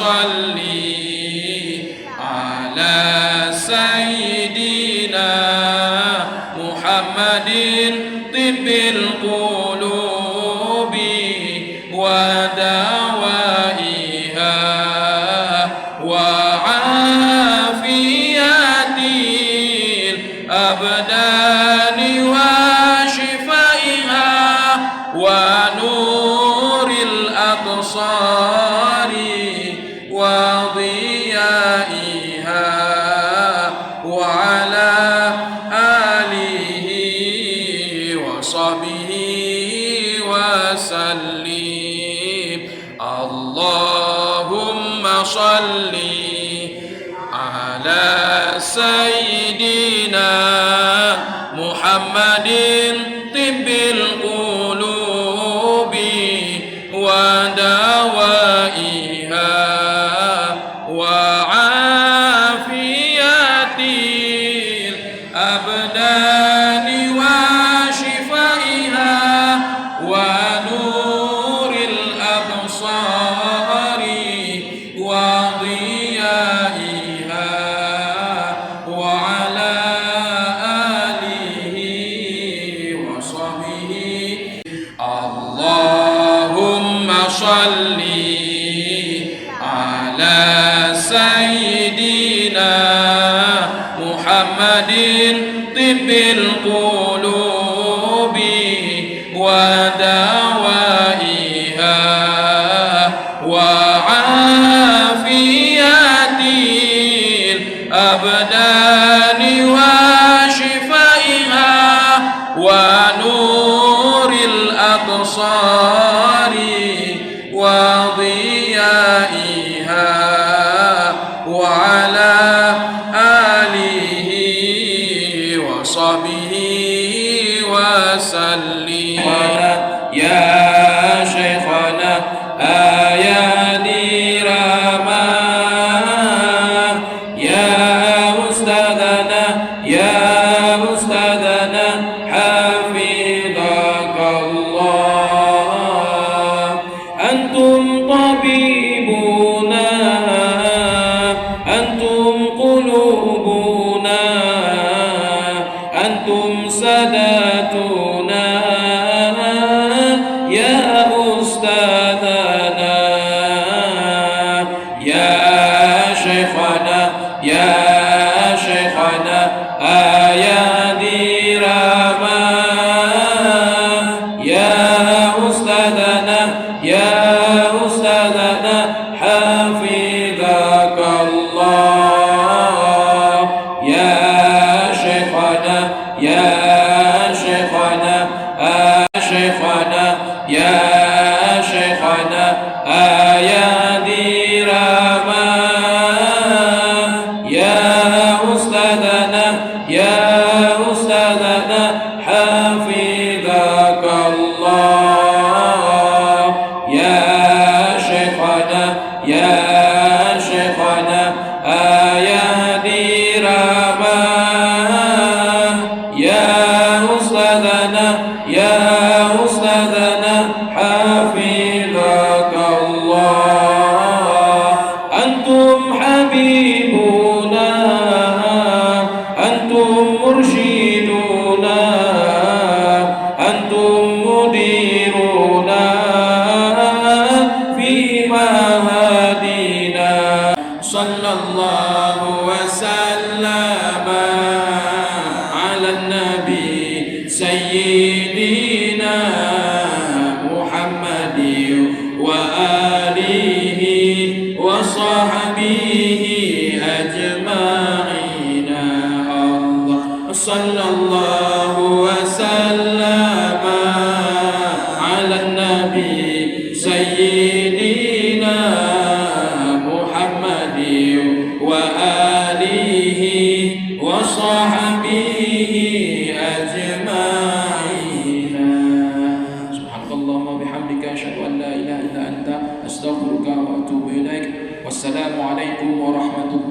صلي على سيدنا محمد طب القلوب ودوائها وعافية الأبدان وشفائها ونور الأبصار وضيائها وعلى آله وصحبه وسلم. اللهم صل على سيدنا محمد طب القلوب ودوائها وعافية الأبدان وشفائها ونور الأبصار وضيائها وعلى آله وصحبه. اللهم صل على سيدنا محمد طب القلوب ودوائها وعافية الأبدان وشفائها ونور الأبصار وضيائها وعلى آله وصحبه وسلم. يا شيخنا يا ديراما يا أستاذنا حفظك الله. أنتم طبيبنا أنتم قلوبنا أنتم ساداتنا يا أستاذنا يا شيخنا يا ديراما يا أستاذنا حفظك الله. يا شيخنا يا ديراما يا أستاذنا حفظك الله. يا شيخنا يا ديراما يا أستاذنا حفظك الله. أنتم حبيبنا أنتم مرشدنا أنتم مديرنا في معهدنا. صلى الله وسلم على النبي سيدنا محمد وآله وصحبه أجمعين. الله صلى الله وسلم على النبي سيدنا محمد وآله وصحبه أجمعين. سبحانك اللهم وبحمدك أشهد أن لا إله إلا أنت أستغفرك وأتوب إليك. والسلام عليكم ورحمة الله.